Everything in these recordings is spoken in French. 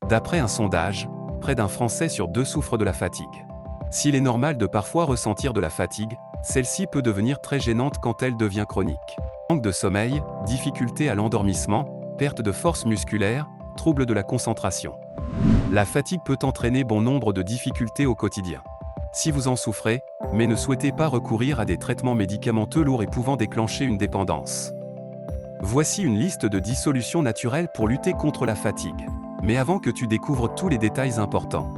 D'après un sondage, près d'un Français sur 2 souffre de la fatigue. S'il est normal de parfois ressentir de la fatigue, celle-ci peut devenir très gênante quand elle devient chronique. Manque de sommeil, difficulté à l'endormissement, perte de force musculaire, troubles de la concentration. La fatigue peut entraîner bon nombre de difficultés au quotidien. Si vous en souffrez, mais ne souhaitez pas recourir à des traitements médicamenteux lourds et pouvant déclencher une dépendance. Voici une liste de 10 solutions naturelles pour lutter contre la fatigue. Mais avant que tu découvres tous les détails importants.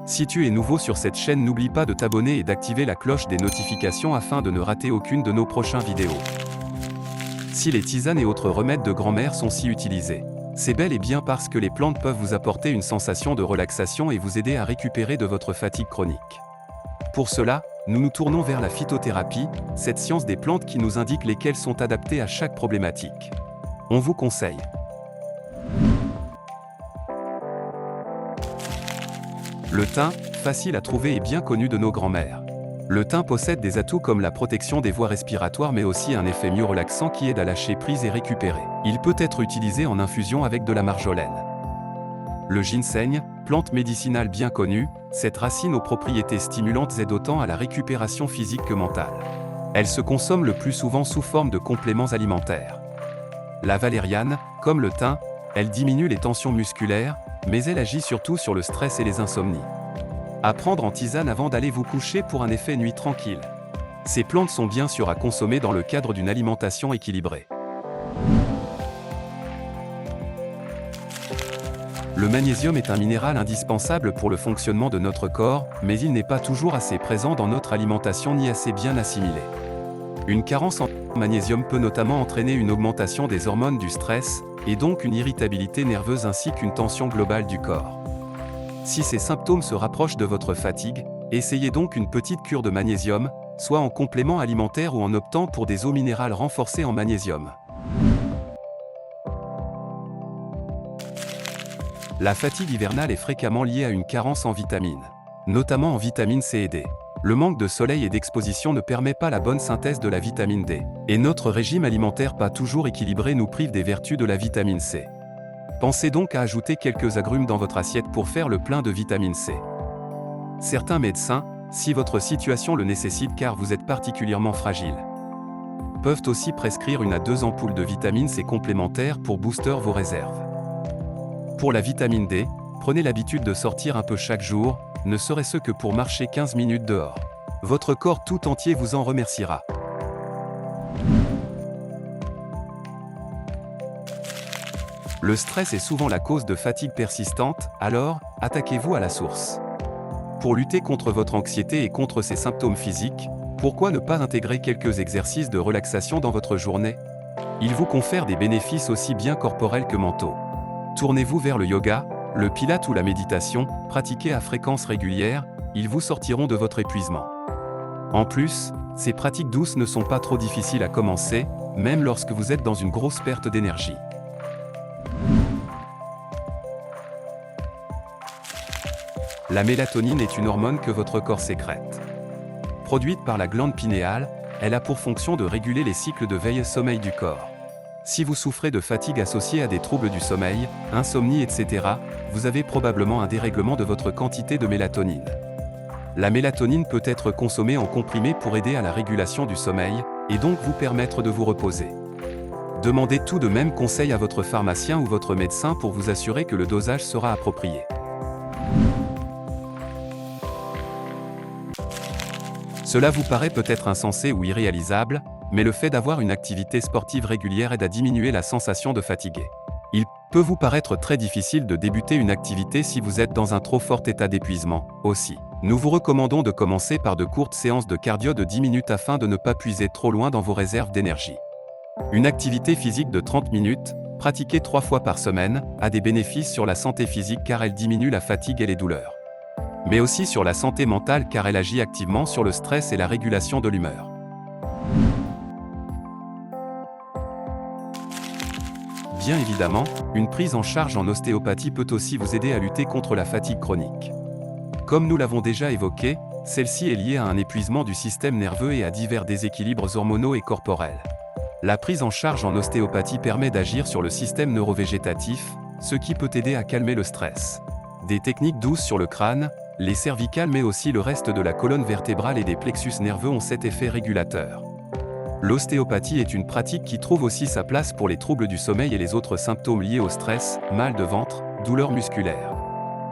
Si tu es nouveau sur cette chaîne, n'oublie pas de t'abonner et d'activer la cloche des notifications afin de ne rater aucune de nos prochaines vidéos. Si les tisanes et autres remèdes de grand-mère sont si utilisés, c'est bel et bien parce que les plantes peuvent vous apporter une sensation de relaxation et vous aider à récupérer de votre fatigue chronique. Pour cela, nous nous tournons vers la phytothérapie, cette science des plantes qui nous indique lesquelles sont adaptées à chaque problématique. On vous conseille. Le thym, facile à trouver et bien connu de nos grands-mères. Le thym possède des atouts comme la protection des voies respiratoires mais aussi un effet mieux relaxant qui aide à lâcher prise et récupérer. Il peut être utilisé en infusion avec de la marjolaine. Le ginseng, plante médicinale bien connue, cette racine aux propriétés stimulantes aide autant à la récupération physique que mentale. Elle se consomme le plus souvent sous forme de compléments alimentaires. La valériane, comme le thym, elle diminue les tensions musculaires, mais elle agit surtout sur le stress et les insomnies. À prendre en tisane avant d'aller vous coucher pour un effet nuit tranquille. Ces plantes sont bien sûr à consommer dans le cadre d'une alimentation équilibrée. Le magnésium est un minéral indispensable pour le fonctionnement de notre corps, mais il n'est pas toujours assez présent dans notre alimentation ni assez bien assimilé. Une carence en magnésium peut notamment entraîner une augmentation des hormones du stress, et donc une irritabilité nerveuse ainsi qu'une tension globale du corps. Si ces symptômes se rapprochent de votre fatigue, essayez donc une petite cure de magnésium, soit en complément alimentaire ou en optant pour des eaux minérales renforcées en magnésium. La fatigue hivernale est fréquemment liée à une carence en vitamines, notamment en vitamine C et D. Le manque de soleil et d'exposition ne permet pas la bonne synthèse de la vitamine D, et notre régime alimentaire pas toujours équilibré nous prive des vertus de la vitamine C. Pensez donc à ajouter quelques agrumes dans votre assiette pour faire le plein de vitamine C. Certains médecins, si votre situation le nécessite car vous êtes particulièrement fragile, peuvent aussi prescrire 1 à 2 ampoules de vitamine C complémentaires pour booster vos réserves. Pour la vitamine D, prenez l'habitude de sortir un peu chaque jour, ne serait-ce que pour marcher 15 minutes dehors. Votre corps tout entier vous en remerciera. Le stress est souvent la cause de fatigue persistante, alors, attaquez-vous à la source. Pour lutter contre votre anxiété et contre ses symptômes physiques, pourquoi ne pas intégrer quelques exercices de relaxation dans votre journée? Ils vous confèrent des bénéfices aussi bien corporels que mentaux. Tournez-vous vers le yoga, le pilate ou la méditation, pratiqués à fréquence régulière, ils vous sortiront de votre épuisement. En plus, ces pratiques douces ne sont pas trop difficiles à commencer, même lorsque vous êtes dans une grosse perte d'énergie. La mélatonine est une hormone que votre corps sécrète. Produite par la glande pinéale, elle a pour fonction de réguler les cycles de veille-sommeil du corps. Si vous souffrez de fatigue associée à des troubles du sommeil, insomnie, etc., vous avez probablement un dérèglement de votre quantité de mélatonine. La mélatonine peut être consommée en comprimé pour aider à la régulation du sommeil, et donc vous permettre de vous reposer. Demandez tout de même conseil à votre pharmacien ou votre médecin pour vous assurer que le dosage sera approprié. Cela vous paraît peut-être insensé ou irréalisable, mais le fait d'avoir une activité sportive régulière aide à diminuer la sensation de fatigue. Il peut vous paraître très difficile de débuter une activité si vous êtes dans un trop fort état d'épuisement. Aussi, nous vous recommandons de commencer par de courtes séances de cardio de 10 minutes afin de ne pas puiser trop loin dans vos réserves d'énergie. Une activité physique de 30 minutes, pratiquée 3 fois par semaine, a des bénéfices sur la santé physique car elle diminue la fatigue et les douleurs. Mais aussi sur la santé mentale car elle agit activement sur le stress et la régulation de l'humeur. Bien évidemment, une prise en charge en ostéopathie peut aussi vous aider à lutter contre la fatigue chronique. Comme nous l'avons déjà évoqué, celle-ci est liée à un épuisement du système nerveux et à divers déséquilibres hormonaux et corporels. La prise en charge en ostéopathie permet d'agir sur le système neurovégétatif, ce qui peut aider à calmer le stress. Des techniques douces sur le crâne, les cervicales mais aussi le reste de la colonne vertébrale et des plexus nerveux ont cet effet régulateur. L'ostéopathie est une pratique qui trouve aussi sa place pour les troubles du sommeil et les autres symptômes liés au stress, mal de ventre, douleurs musculaires.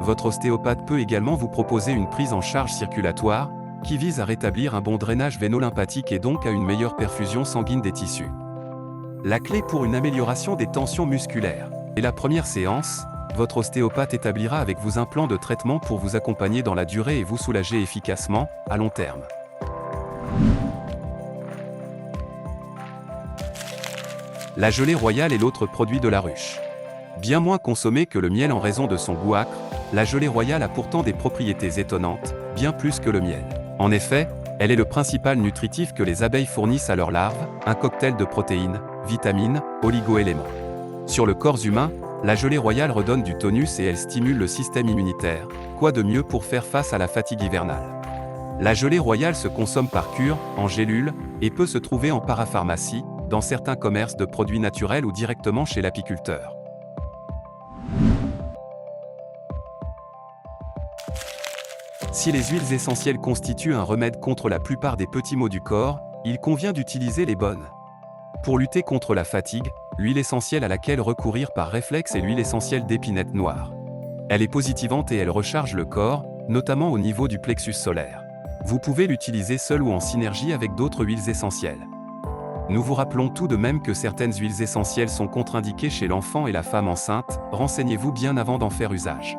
Votre ostéopathe peut également vous proposer une prise en charge circulatoire, qui vise à rétablir un bon drainage véno-lymphatique et donc à une meilleure perfusion sanguine des tissus. La clé pour une amélioration des tensions musculaires. Et la première séance, votre ostéopathe établira avec vous un plan de traitement pour vous accompagner dans la durée et vous soulager efficacement, à long terme. La gelée royale est l'autre produit de la ruche. Bien moins consommée que le miel en raison de son goût âcre, la gelée royale a pourtant des propriétés étonnantes, bien plus que le miel. En effet, elle est le principal nutritif que les abeilles fournissent à leurs larves, un cocktail de protéines, vitamines, oligo-éléments. Sur le corps humain, la gelée royale redonne du tonus et elle stimule le système immunitaire. Quoi de mieux pour faire face à la fatigue hivernale? La gelée royale se consomme par cure, en gélule, et peut se trouver en parapharmacie, dans certains commerces de produits naturels ou directement chez l'apiculteur. Si les huiles essentielles constituent un remède contre la plupart des petits maux du corps, il convient d'utiliser les bonnes. Pour lutter contre la fatigue, l'huile essentielle à laquelle recourir par réflexe est l'huile essentielle d'épinette noire. Elle est positivante et elle recharge le corps, notamment au niveau du plexus solaire. Vous pouvez l'utiliser seule ou en synergie avec d'autres huiles essentielles. Nous vous rappelons tout de même que certaines huiles essentielles sont contre-indiquées chez l'enfant et la femme enceinte, renseignez-vous bien avant d'en faire usage.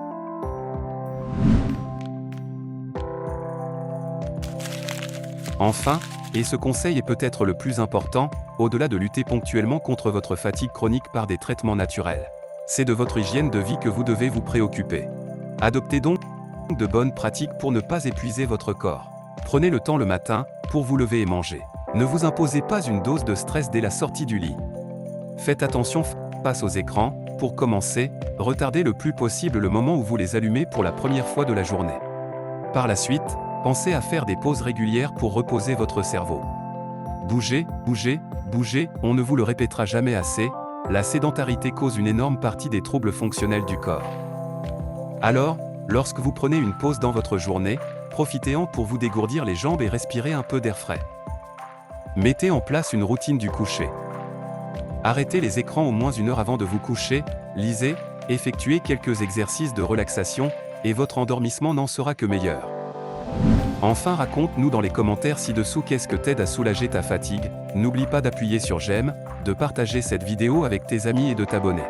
Enfin, et ce conseil est peut-être le plus important, au-delà de lutter ponctuellement contre votre fatigue chronique par des traitements naturels, c'est de votre hygiène de vie que vous devez vous préoccuper. Adoptez donc de bonnes pratiques pour ne pas épuiser votre corps. Prenez le temps le matin, pour vous lever et manger. Ne vous imposez pas une dose de stress dès la sortie du lit. Faites attention face aux écrans, pour commencer, retardez le plus possible le moment où vous les allumez pour la première fois de la journée. Par la suite, pensez à faire des pauses régulières pour reposer votre cerveau. Bougez, bougez, bougez, on ne vous le répétera jamais assez, la sédentarité cause une énorme partie des troubles fonctionnels du corps. Alors, lorsque vous prenez une pause dans votre journée, profitez-en pour vous dégourdir les jambes et respirer un peu d'air frais. Mettez en place une routine du coucher. Arrêtez les écrans au moins 1 heure avant de vous coucher, lisez, effectuez quelques exercices de relaxation, et votre endormissement n'en sera que meilleur. Enfin, raconte-nous dans les commentaires ci-dessous qu'est-ce que t'aide à soulager ta fatigue. N'oublie pas d'appuyer sur j'aime, de partager cette vidéo avec tes amis et de t'abonner.